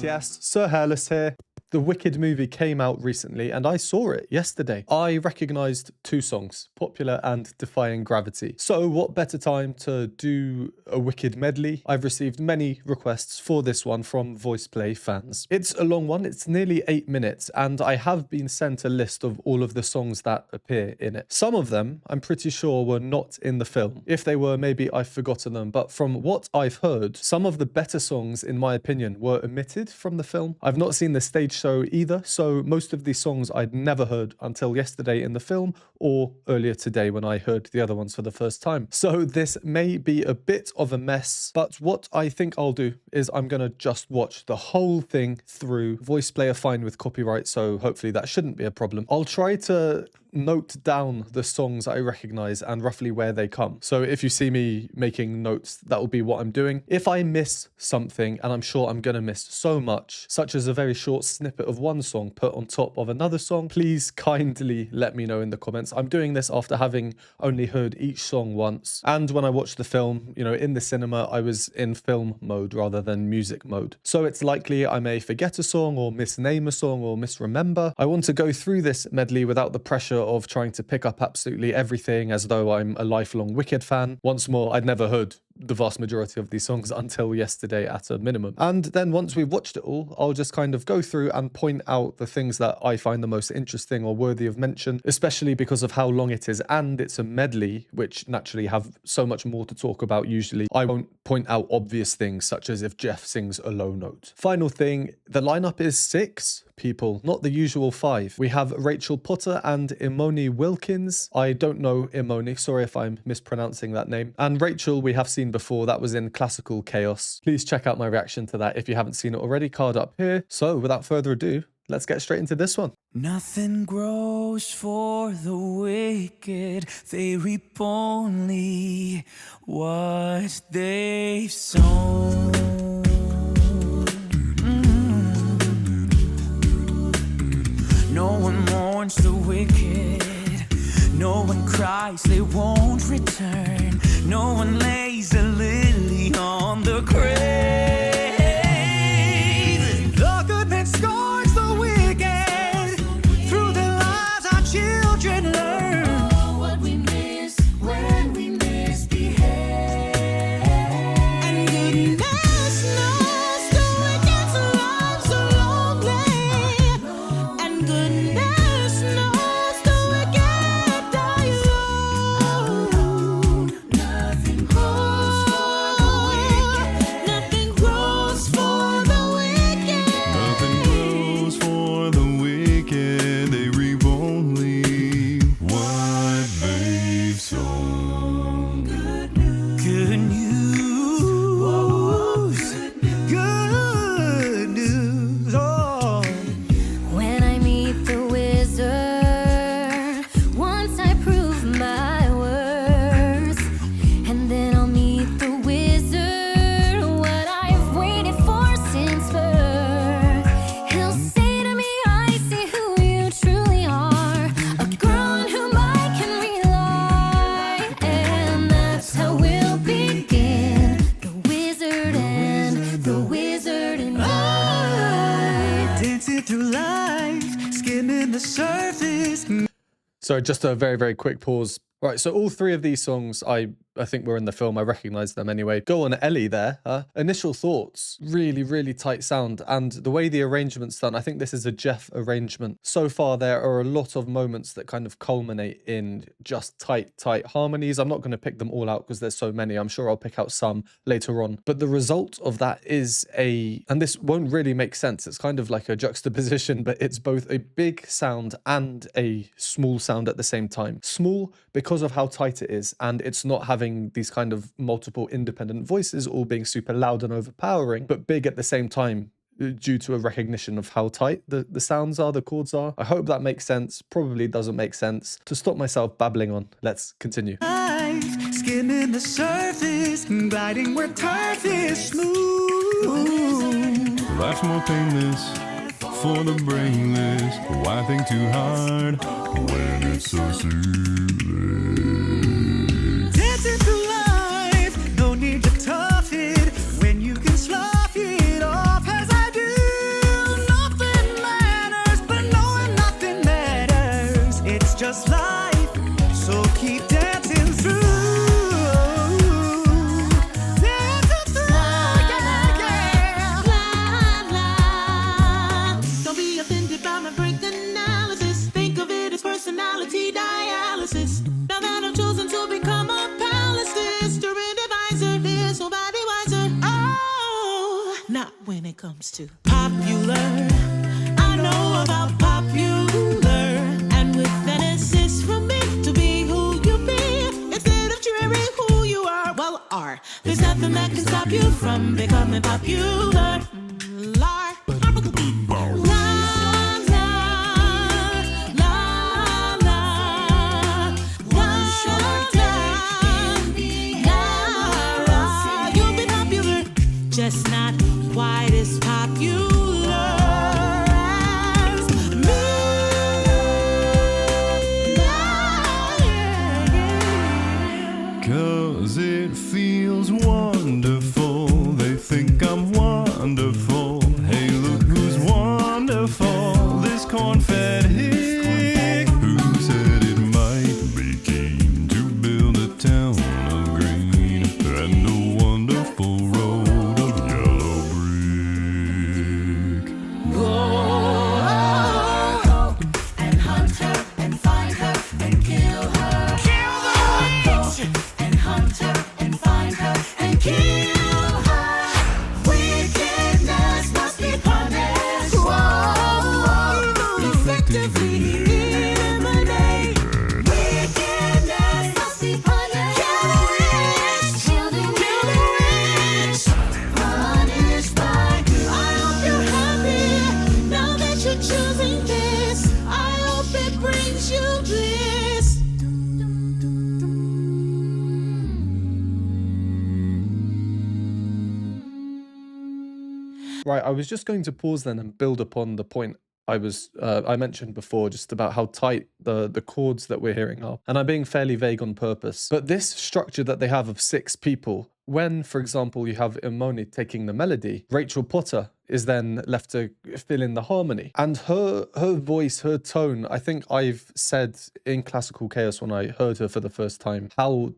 guest, Sir Hairless here. The Wicked movie came out recently and I saw it yesterday. I recognised two songs, Popular and Defying Gravity. So what better time to do a Wicked medley? I've received many requests for this one from VoicePlay fans. It's a long one, it's nearly 8 minutes, and I have been sent a list of all of the songs that appear in it. Some of them, I'm pretty sure, were not in the film. If they were, maybe I've forgotten them, but from what I've heard, some of the better songs, in my opinion, were omitted from the film. I've not seen the stage show either, so most of these songs I'd never heard until yesterday in the film or earlier today when I heard the other ones for the first time. So this may be a bit of a mess, but what I think I'll do is I'm gonna just watch the whole thing through. VoicePlay are fine with copyright, so hopefully that shouldn't be a problem. I'll try to note down the songs I recognize and roughly where they come. So if you see me making notes, that will be what I'm doing. If I miss something, and I'm sure I'm gonna miss so much, such as a very short snippet of one song put on top of another song, please kindly let me know in the comments. I'm doing this after having only heard each song once. And when I watched the film, you know, in the cinema, I was in film mode rather than music mode. So it's likely I may forget a song or misname a song or misremember. I want to go through this medley without the pressure of trying to pick up absolutely everything as though I'm a lifelong Wicked fan. Once more, I'd never heard the vast majority of these songs until yesterday at a minimum. And then once we've watched it all, I'll just kind of go through and point out the things that I find the most interesting or worthy of mention, especially because of how long it is and it's a medley, which naturally have so much more to talk about usually. I won't point out obvious things such as if Jeff sings a low note. Final thing, the lineup is 6 people, not the usual 5. We have Rachel Potter and Imoni Wilkins. I don't know Imoni, sorry if I'm mispronouncing that name. And Rachel we have seen before, that was in Classical Chaos. Please check out my reaction to that if you haven't seen it already, card up here. So without further ado, let's get straight into this one. Nothing grows for the wicked, they reap only what they've sown. No one mourns the wicked, no one cries, they won't return. No one lays a lily on the grave. The good man scorns the wicked, through their lives our children learn. Oh, what we miss when we misbehave. And goodness knows the wicked's lives are lonely. And goodness knows the wicked die alone. Nothing grows for the wicked. Nothing grows for the wicked. Nothing grows for the wicked, they reap only what they've sown. Good news. Good news. Oh. When I meet the wizard, once I prove my worth, and then I'll meet the wizard, what I've waited for since birth. He'll say to me, I see who you truly are, a girl on whom I can rely, and that's how we'll begin. The wizard and I, dancing through life, skimming the surface. So just a very, very quick pause. Right, so all 3 of these songs I think were in the film. I recognize them anyway. Go on Ellie there. Initial thoughts, really, really tight sound. And the way the arrangement's done, I think this is a Jeff arrangement. So far, there are a lot of moments that kind of culminate in just tight harmonies. I'm not going to pick them all out because there's so many. I'm sure I'll pick out some later on. But the result of that is and this won't really make sense. It's kind of like a juxtaposition, but it's both a big sound and a small sound at the same time. Small because of how tight it is, and it's not having these kind of multiple independent voices all being super loud and overpowering, but big at the same time due to a recognition of how tight the sounds are, the chords are. I hope that makes sense. Probably doesn't make sense. To stop myself babbling on, let's continue. Skimming the surface, gliding where turf is smooth. Life's more painless for the brainless. Why think too hard when it's so soothing? Dancing through life, no need to tough it when you can slough it off as I do. not when it comes to popular. I know about popular, and with an assist from me to be who you be, instead of cheering who you are. Well, there's nothing that can stop you from becoming popular. Just not quite as popular as me. 'Cause it feels wonderful. They think I'm wonderful. Hey, look who's wonderful. This corn-fed hick who said it might be keen to build a town of green and a wonderful road of yellow brick. Go and hunt her and find her and kill her. Kill the witch And hunt her and find her and kill her. Wickedness must be punished. Whoa, effectively eliminate. Wickedness must be punished. Kill the witch. Kill the witch. Punished by. I hope you're happy now that you're choosing this. I hope it brings you bliss. Right, I was just going to pause then and build upon the point I mentioned before, just about how tight the chords that we're hearing are. And I'm being fairly vague on purpose. But this structure that they have of 6 people, when, for example, you have Imoni taking the melody, Rachel Potter is then left to fill in the harmony. And her voice, her tone, I think I've said in Classical Chaos when I heard her for the first time, how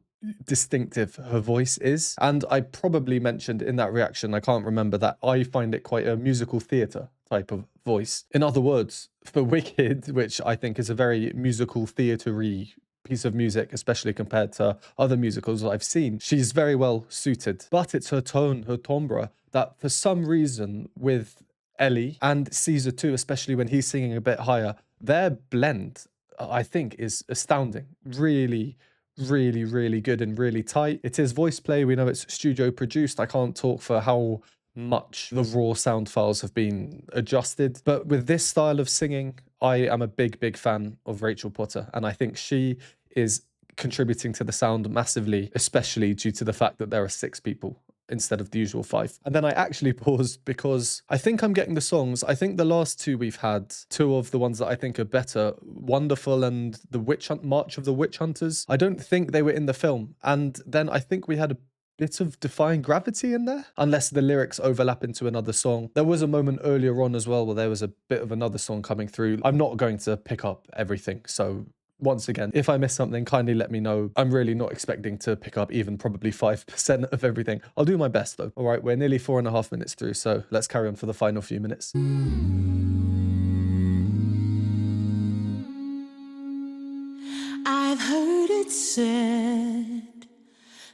distinctive her voice is. And I probably mentioned in that reaction, I can't remember, that I find it quite a musical theatre type of voice. In other words, for Wicked, which I think is a very musical theatre-y piece of music, especially compared to other musicals I've seen, she's very well suited. But it's her tone, her timbre, that for some reason with Ellie and Caesar too, especially when he's singing a bit higher, their blend, I think, is astounding. Really, really good and really tight. It is VoicePlay. We know it's studio produced. I can't talk for how much the raw sound files have been adjusted. But with this style of singing, I am a big fan of Rachel Potter. And I think she is contributing to the sound massively, especially due to the fact that there are 6 people instead of the usual 5. And then I actually paused because I think I'm getting the songs. I think the last 2 we've had, 2 of the ones that I think are better, Wonderful and the March of the Witch Hunters, I don't think they were in the film. And then I think we had a bit of Defying Gravity in there, unless the lyrics overlap into another song. There was a moment earlier on as well where there was a bit of another song coming through. I'm not going to pick up everything, so once again, if I miss something, kindly let me know. I'm really not expecting to pick up even probably 5% of everything. I'll do my best though. All right, we're nearly 4.5 minutes through, so let's carry on for the final few minutes. I've heard it said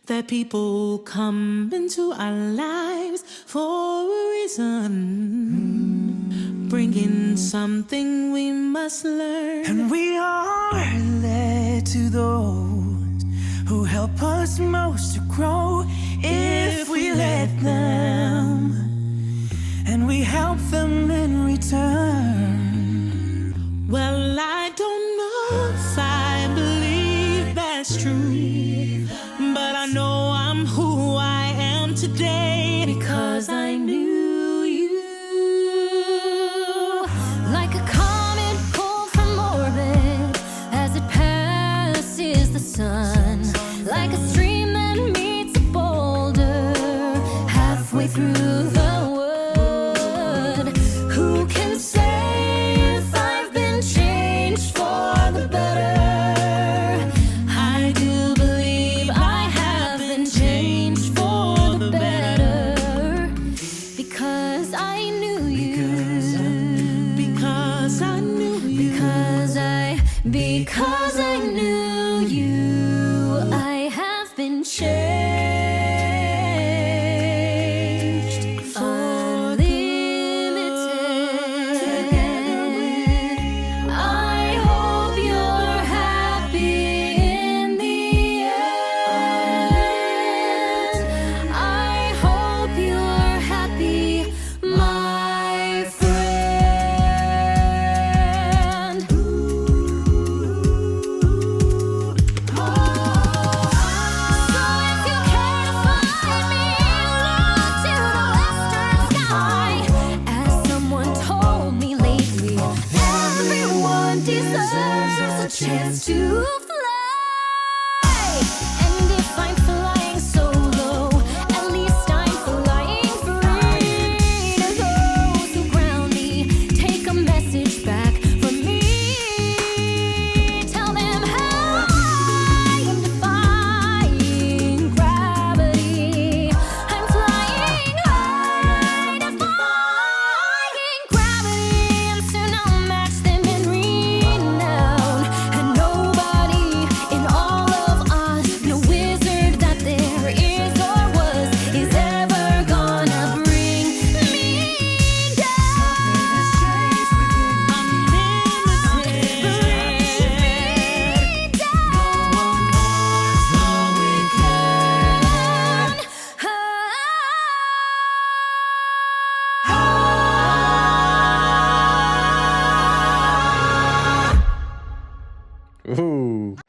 that people come into our lives for a reason, bringing something we must learn. And we are led to those who help us most to grow if we let them, and we help them in return. Well, I don't know if I believe that's true, but I know I'm who I am today Because I knew you. Like a comet pulled from orbit as it passes the sun. Like a stream that meets a boulder halfway through the wood. Who can say if I've been changed for the better? I do believe I have been changed for the better. Because I knew you. because I knew you. Because I knew you, I have been changed for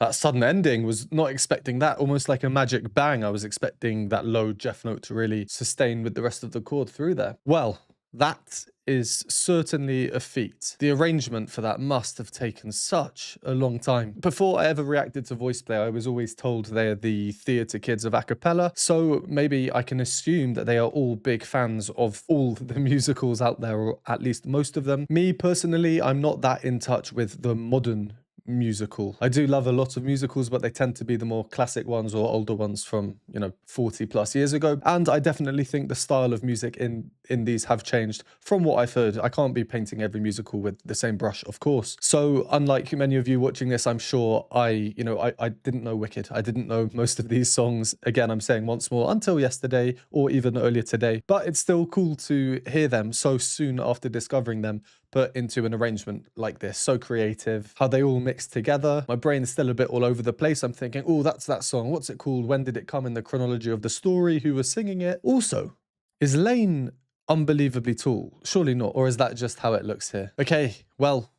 That sudden ending, was not expecting that, almost like a magic bang. I was expecting that low Jeff note to really sustain with the rest of the chord through there. Well, that is certainly a feat. The arrangement for that must have taken such a long time. Before I ever reacted to VoicePlay, I was always told they are the theatre kids of a cappella, so maybe I can assume that they are all big fans of all the musicals out there, or at least most of them. Me personally, I'm not that in touch with the modern musical. I do love a lot of musicals, but they tend to be the more classic ones or older ones from, 40 plus years ago. And I definitely think the style of music in these have changed from what I've heard. I can't be painting every musical with the same brush, of course. So unlike many of you watching this, I'm sure I didn't know Wicked. I didn't know most of these songs. Again, I'm saying once more, until yesterday or even earlier today, but it's still cool to hear them so soon after discovering them put into an arrangement like this. So creative, how they all mix together. My brain is still a bit all over the place. I'm thinking, oh, that's that song. What's it called? When did it come in the chronology of the story? Who was singing it? Also, is Lane unbelievably tall? Surely not. Or is that just how it looks here? Okay, well,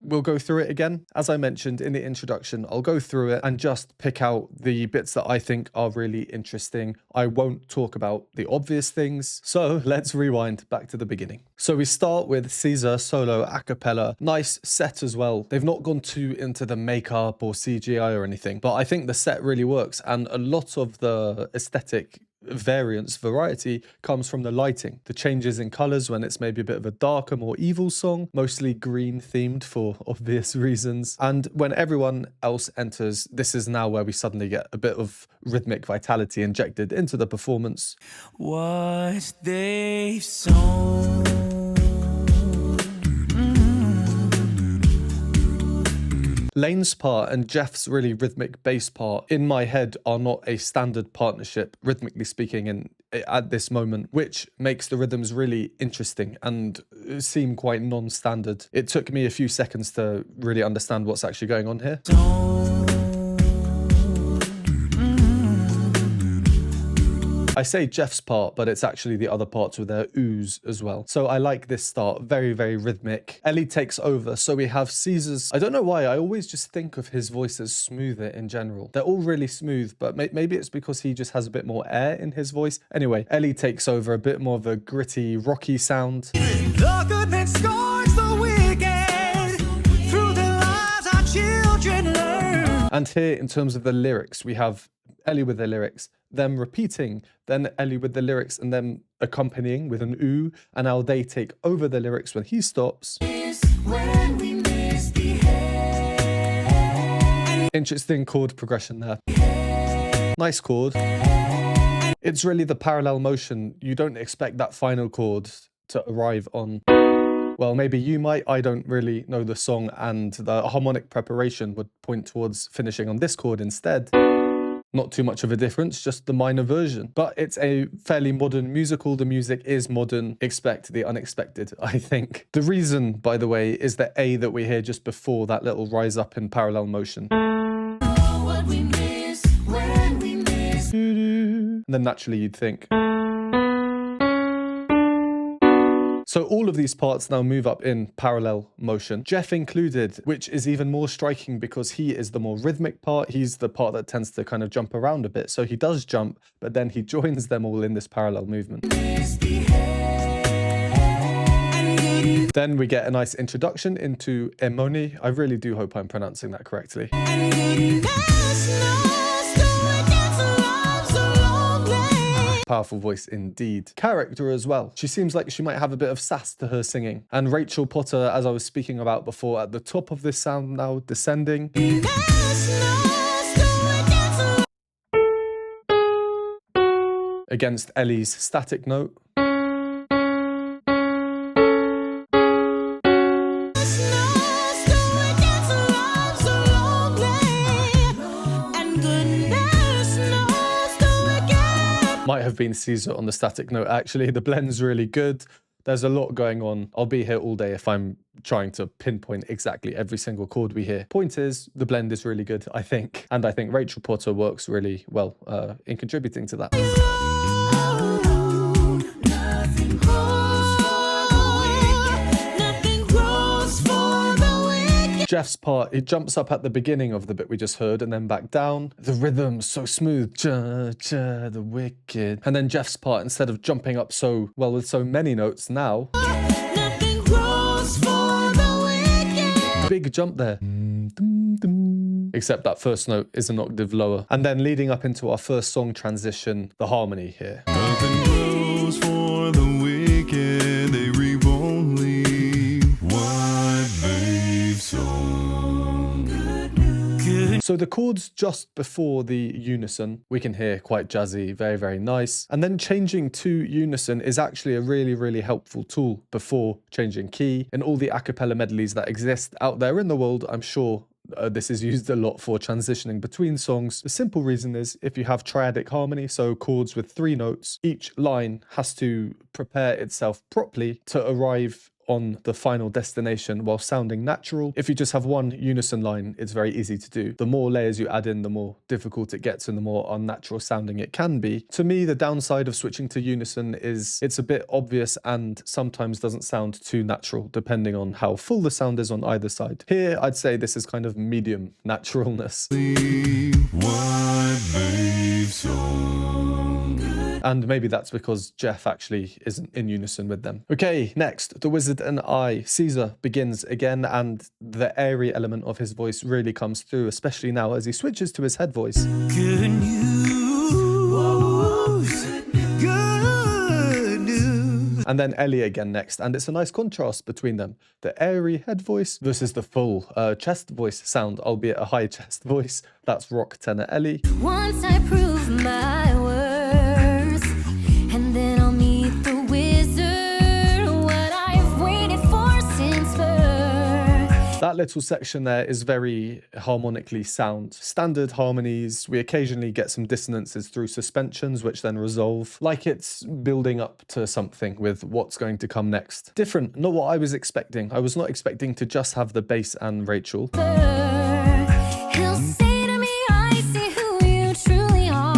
we'll go through it again. As I mentioned in the introduction, I'll go through it and just pick out the bits that I think are really interesting. I won't talk about the obvious things. So let's rewind back to the beginning. So we start with Caesar solo a cappella. Nice set as well. They've not gone too into the makeup or CGI or anything, but I think the set really works, and a lot of the aesthetic variety comes from the lighting, the changes in colors when it's maybe a bit of a darker, more evil song, mostly green themed for obvious reasons. And when everyone else enters, this is now where we suddenly get a bit of rhythmic vitality injected into the performance. What they've sown. Lane's part and Jeff's really rhythmic bass part, in my head, are not a standard partnership, rhythmically speaking, at this moment, which makes the rhythms really interesting and seem quite non-standard. It took me a few seconds to really understand what's actually going on here. I say Jeff's part, but it's actually the other parts with their oohs as well. So I like this start, very, very rhythmic. Ellie takes over, so we have Caesar's. I don't know why, I always just think of his voice as smoother in general. They're all really smooth, but maybe it's because he just has a bit more air in his voice. Anyway, Ellie takes over, a bit more of a gritty, rocky sound. The good man scorns the wicked, through the lies our children learn. And here, in terms of the lyrics, we have Ellie with the lyrics, them repeating, then Ellie with the lyrics, and them accompanying with an ooh, and now they take over the lyrics when he stops. When we misbehave. Interesting chord progression there. Nice chord. It's really the parallel motion. You don't expect that final chord to arrive on. Well, maybe you might. I don't really know the song, and the harmonic preparation would point towards finishing on this chord instead. Not too much of a difference, just the minor version. But it's a fairly modern musical. The music is modern. Expect the unexpected, I think. The reason, by the way, is the A that we hear just before that little rise up in parallel motion. What we miss when we miss. And then naturally you'd think. So all of these parts now move up in parallel motion, Jeff included, which is even more striking because he is the more rhythmic part. He's the part that tends to kind of jump around a bit. So he does jump, but then he joins them all in this parallel movement. Then we get a nice introduction into Emoni. I really do hope I'm pronouncing that correctly. Powerful voice indeed. Character as well. She seems like she might have a bit of sass to her singing. And Rachel Potter, as I was speaking about before, at the top of this sound now, descending. Against Ellie's static note. Might have been Caesar on the static note, actually. The blend's really good. There's a lot going on. I'll be here all day if I'm trying to pinpoint exactly every single chord we hear. Point is, the blend is really good, I think. And I think Rachel Potter works really well in contributing to that. Jeff's part, it jumps up at the beginning of the bit we just heard and then back down. The rhythm's so smooth, ja, ja, the wicked. And then Jeff's part, instead of jumping up so well with so many notes now, Nothing grows for the wicked. big jump there. Except that first note is an octave lower. And then leading up into our first song transition, the harmony here. Nothing grows for the wicked, they reap only what they've sown. So the chords just before the unison, we can hear quite jazzy, very, very nice. And then changing to unison is actually a really, really helpful tool before changing key. In all the a cappella medleys that exist out there in the world, I'm sure this is used a lot for transitioning between songs. The simple reason is if you have triadic harmony, so chords with 3 notes, each line has to prepare itself properly to arrive on the final destination while sounding natural. If you just have one unison line, it's very easy to do. The more layers you add in, the more difficult it gets and the more unnatural sounding it can be. To me, the downside of switching to unison is it's a bit obvious and sometimes doesn't sound too natural, depending on how full the sound is on either side. Here, I'd say this is kind of medium naturalness. What they've sown. And maybe that's because Jeff actually isn't in unison with them. Okay, next, The Wizard and I. Caesar begins again, and the airy element of his voice really comes through, especially now as he switches to his head voice. Good news. Good news. And then Ellie again next, and it's a nice contrast between them. The airy head voice versus the full chest voice sound, albeit a high chest voice. That's rock tenor Ellie. Once I prove my worth, and then I'll meet the wizard, what I've waited for since birth. That little section there is very harmonically sound. Standard harmonies, we occasionally get some dissonances through suspensions, which then resolve, like it's building up to something with what's going to come next. Different, not what I was expecting. I was not expecting to just have the bass and Rachel. He'll say to me, I see who you truly are.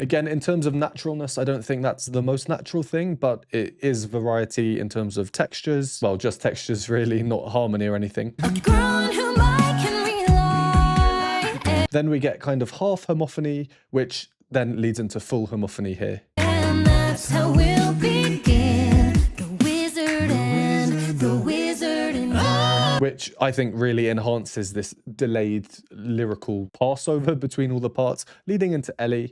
Again, in terms of naturalness, I don't think that's the most natural thing, but it is variety in terms of textures. Well, just textures really, not harmony or anything. A girl on whom I can rely. Then we get kind of half homophony, which then leads into full homophony here. And that's how we'll begin. The wizard and the wizard and I. Which I think really enhances this delayed lyrical passover between all the parts, leading into Ellie.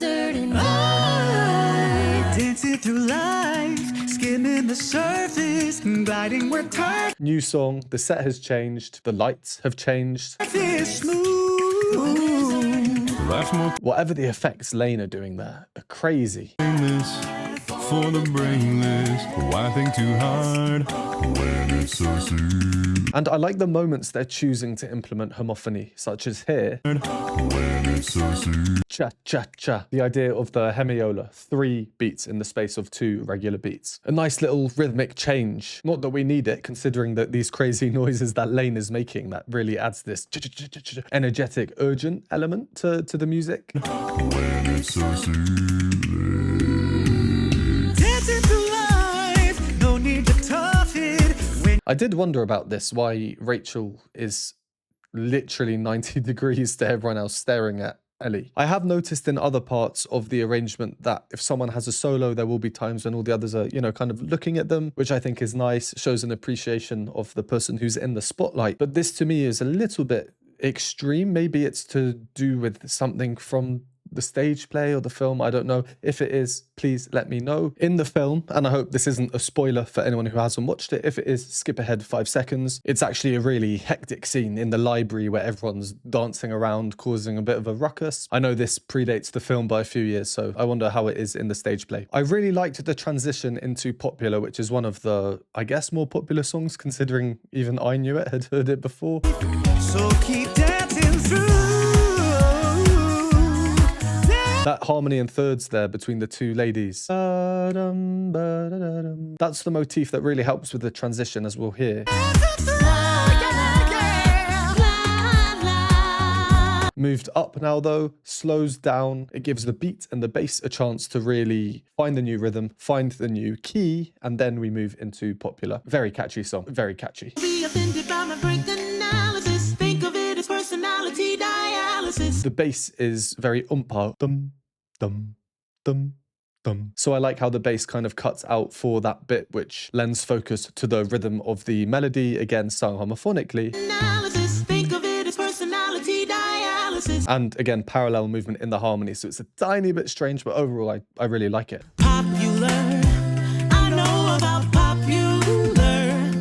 Dancing through life, skimming the surface, gliding where turf New song, the set has changed, the lights have changed. is smooth. Life's more Whatever the effects Lane are doing there are crazy. painless for the brainless. Why think too hard when it's so soon? And I like the moments they're choosing to implement homophony, such as here. When it's so soon. Cha-cha-cha. The idea of the hemiola, 3 beats in the space of 2 regular beats. A nice little rhythmic change. Not that we need it, considering that these crazy noises that Lane is making, that really adds this energetic, urgent element to the music. When it's so soon. Dancing through life, no need to tough it. When I did wonder about this, why Rachel is literally 90 degrees to everyone else staring at Ellie. I have noticed in other parts of the arrangement that if someone has a solo, there will be times when all the others are, you know, kind of looking at them, which I think is nice, shows an appreciation of the person who's in the spotlight. But this to me is a little bit extreme. Maybe it's to do with something from the stage play or the film, I don't know. If it is, please let me know. In the film, and I hope this isn't a spoiler for anyone who hasn't watched it, if it is, skip ahead 5 seconds. It's actually a really hectic scene in the library where everyone's dancing around, causing a bit of a ruckus. I know this predates the film by a few years, so I wonder how it is in the stage play. I really liked the transition into Popular, which is one of the, I guess, more popular songs, considering even I knew it, had heard it before. so keep dancing through. That harmony and thirds there between the 2 ladies. Ba-dum, ba-da-da-dum. That's the motif that really helps with the transition, as we'll hear. Moved up now though, slows down. It gives the beat and the bass a chance to really find the new rhythm, find the new key, and then we move into Popular. Very catchy song, very catchy. Be offended by my break analysis. Think of analysis. The bass is very umpa, dum, dum, dum, dum. So I like how the bass kind of cuts out for that bit, which lends focus to the rhythm of the melody, again sung homophonically. Analysis. Think of it as personality dialysis. And again, parallel movement in the harmony. So it's a tiny bit strange, but overall, I really like it. Popular. I know about popular.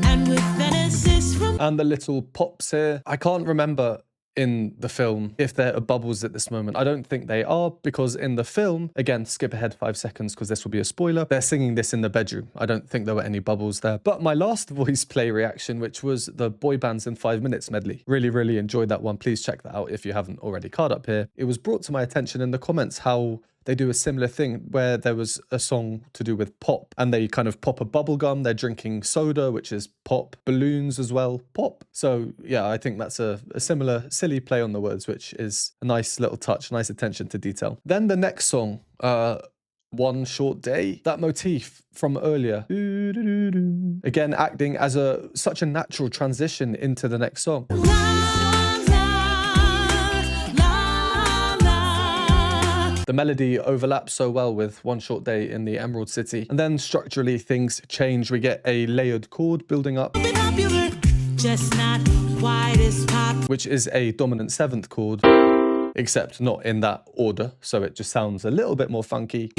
And with an assist from And the little pops here. I can't remember in the film if there are bubbles at this moment. I don't think they are, because in the film, again, skip ahead 5 seconds because this will be a spoiler, they're singing this in the bedroom. I don't think there were any bubbles there. But my last voice play reaction, which was the boy bands in 5 minutes medley, really enjoyed that one. Please check that out if you haven't already. Card up here. It was brought to my attention in the comments how they do a similar thing where there was a song to do with pop and they kind of pop a bubble gum. They're drinking soda, which is pop, balloons as well, pop. So yeah, I think that's a similar silly play on the words, which is a nice little touch, nice attention to detail. Then the next song, One Short Day, that motif from earlier, again acting as such a natural transition into the next song. The melody overlaps so well with One Short Day in the Emerald City. And then structurally things change. We get a layered chord building up, popular. Just not quite as pop. which is a dominant 7th chord, except not in that order. So it just sounds a little bit more funky.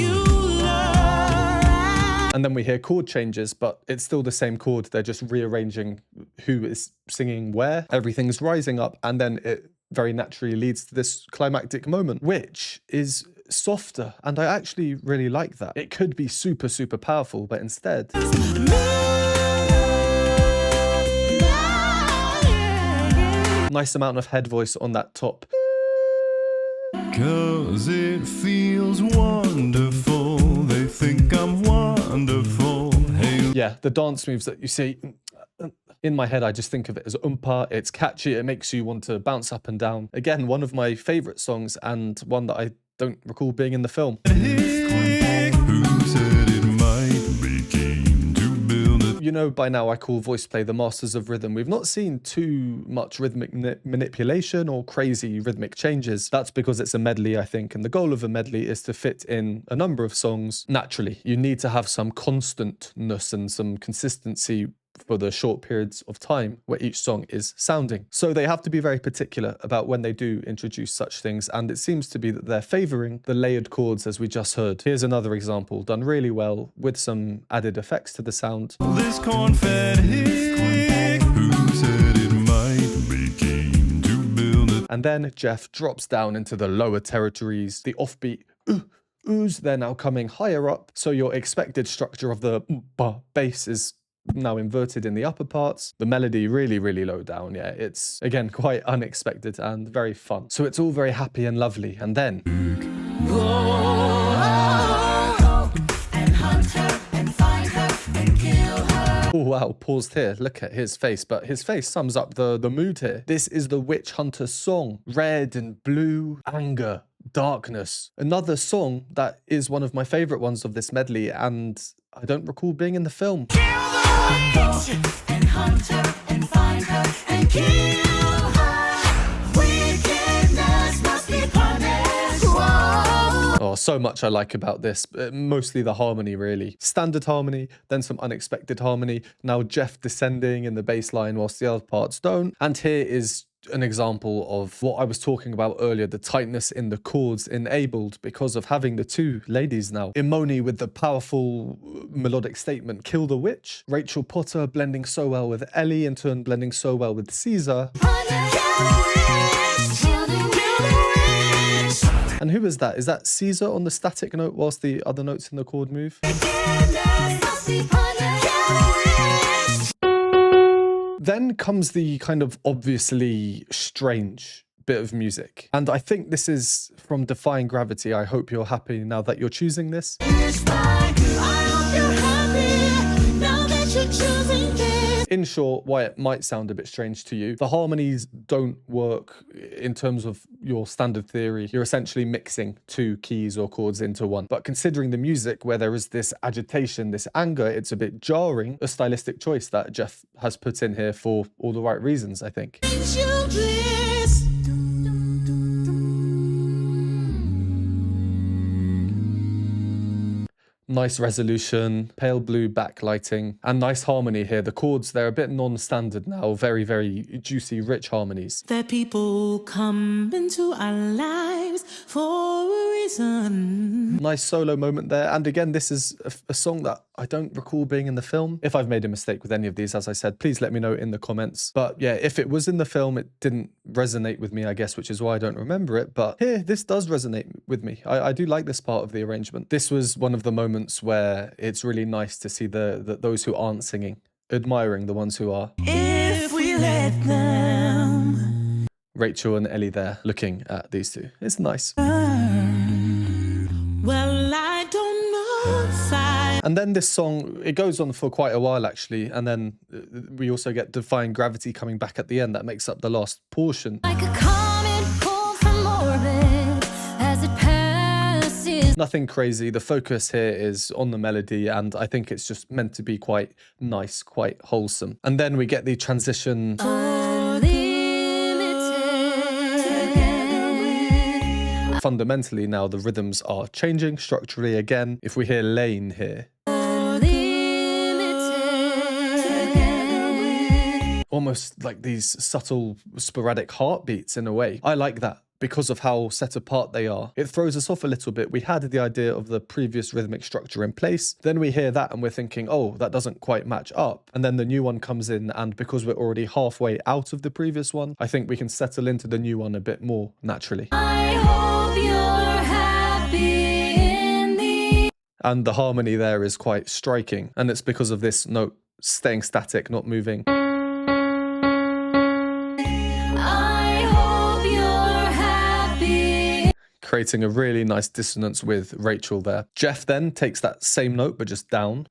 And then we hear chord changes, but it's still the same chord. They're just rearranging who is singing where. Everything's rising up, and then it very naturally leads to this climactic moment, which is softer, and I actually really like that. It could be super powerful, but instead nice amount of head voice on that top. 'Cause it feels wonderful. They think I'm wonderful. Hey, Yeah, the dance moves that you see, in my head, I just think of it as umpa. It's catchy. It makes you want to bounce up and down. Again, one of my favorite songs and one that I don't recall being in the film. who said it might be keen to build a You know, by now I call VoicePlay the masters of rhythm. We've not seen too much rhythmic manipulation or crazy rhythmic changes. That's because it's a medley, I think, and the goal of a medley is to fit in a number of songs naturally. You need to have some constantness and some consistency for the short periods of time where each song is sounding. So they have to be very particular about when they do introduce such things, and it seems to be that they're favouring the layered chords as we just heard. Here's another example, done really well with some added effects to the sound. this confetti. Who said it might be keen to build a And then Jeff drops down into the lower territories. The offbeat oohs, they're now coming higher up, so your expected structure of the bass is now inverted in the upper parts. The melody really low down. Yeah, it's again quite unexpected and very fun. So it's all very happy and lovely. And then oh wow, paused here. Look at his face, but his face sums up the mood here. This is the Witch Hunter song. Red and blue, anger, darkness. Another song that is one of my favorite ones of this medley, and I don't recall being in the film. And hunt her and find her and kill her. Wickedness must be punished. Whoa. Oh, so much I like about this. Mostly the harmony, really. Standard harmony, then some unexpected harmony. Now Jeff descending in the bass line whilst the other parts don't. And here is an example of what I was talking about earlier, the tightness in the chords enabled because of having the two ladies now. Imoni with the powerful melodic statement, kill the witch. Rachel Potter blending so well with Ellie, in turn blending so well with Caesar. And who is that? Is that Caesar on the static note whilst the other notes in the chord move? Then comes the kind of obviously strange bit of music. And I think this is from Defying Gravity. I hope you're happy now that you're choosing this. In short, why it might sound a bit strange to you, the harmonies don't work in terms of your standard theory. You're essentially mixing two keys or chords into one. But considering the music where there is this agitation, this anger, it's a bit jarring. A stylistic choice that Jeff has put in here for all the right reasons, I think. Nice resolution, pale blue backlighting, and nice harmony here. The chords, they're a bit non-standard now, very, very juicy, rich harmonies. That people come into our lives for a reason. Nice solo moment there. And again, this is a song that I don't recall being in the film. If I've made a mistake with any of these, as I said, please let me know in the comments. But yeah, if it was in the film, it didn't resonate with me, I guess, which is why I don't remember it. But here, this does resonate with me. I do like this part of the arrangement. This was one of the moments where it's really nice to see those who aren't singing, admiring the ones who are. If we let them. Rachel and Ellie there looking at these two. It's nice. Well, I don't know if I... And then this song, it goes on for quite a while actually, and then we also get Defying Gravity coming back at the end. That makes up the last portion. Like a comet pulled from orbit as it passes. Nothing crazy. The focus here is on the melody, and I think it's just meant to be quite nice, quite wholesome. And then we get the transition. Fundamentally now the rhythms are changing structurally again. If we hear Lane here, almost like these subtle sporadic heartbeats in a way. I like that because of how set apart they are. It throws us off a little bit. We had the idea of the previous rhythmic structure in place. Then we hear that and we're thinking, oh, that doesn't quite match up. And then the new one comes in, and because we're already halfway out of the previous one, I think we can settle into the new one a bit more naturally. I hope you're happy in the... And the harmony there is quite striking. And it's because of this note staying static, not moving. Creating a really nice dissonance with Rachel there. Jeff then takes that same note but just down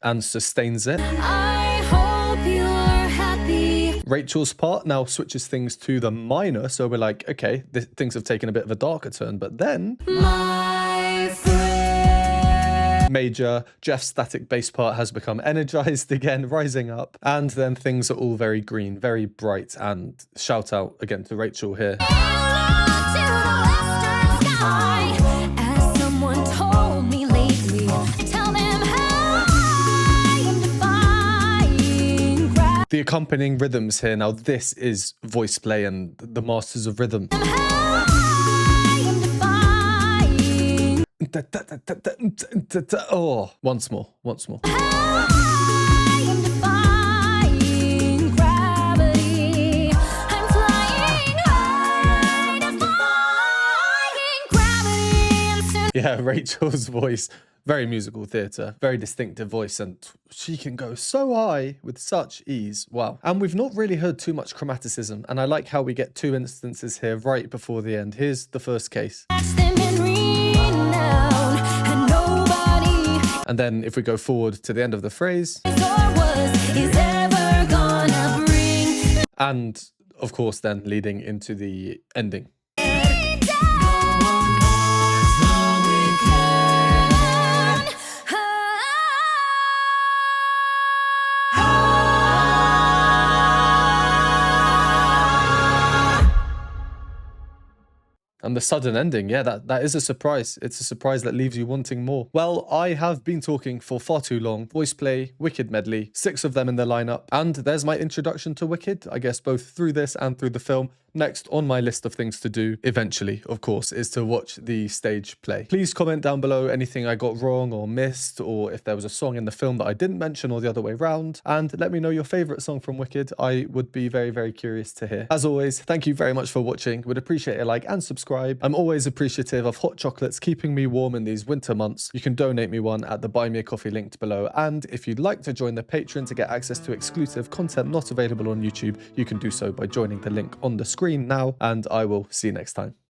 and sustains it. I hope you're happy. Rachel's part now switches things to the minor, so we're like, okay, things have taken a bit of a darker turn, but then My friend. major, Jeff's static bass part has become energized again, rising up, and then things are all very green, very bright, and shout out again to Rachel here. As someone told me lately, tell them how I am defying gravity. The accompanying rhythms here, now this is VoicePlay and the masters of rhythm. How I am defying. Oh, once more. How I am defying gravity. I'm flying high, defying gravity. And soon Yeah, Rachel's voice, very musical theatre, very distinctive voice, and she can go so high with such ease. Wow. And we've not really heard too much chromaticism, and I like how we get two instances here right before the end. Here's the first case. catch them in renown, and nobody And then if we go forward to the end of the phrase, is or is ever gonna bring and of course then leading into the ending. me down. And the sudden ending, yeah, that is a surprise. It's a surprise that leaves you wanting more. Well, I have been talking for far too long. VoicePlay, Wicked medley, 6 of them in the lineup. And there's my introduction to Wicked, I guess both through this and through the film. Next on my list of things to do, eventually, of course, is to watch the stage play. Please comment down below anything I got wrong or missed, or if there was a song in the film that I didn't mention or the other way around. And let me know your favourite song from Wicked. I would be very, very curious to hear. As always, thank you very much for watching. Would appreciate a like and subscribe. I'm always appreciative of hot chocolates keeping me warm in these winter months. You can donate me one at the Buy Me a Coffee linked below. And if you'd like to join the Patreon to get access to exclusive content not available on YouTube, you can do so by joining the link on the screen now. And I will see you next time.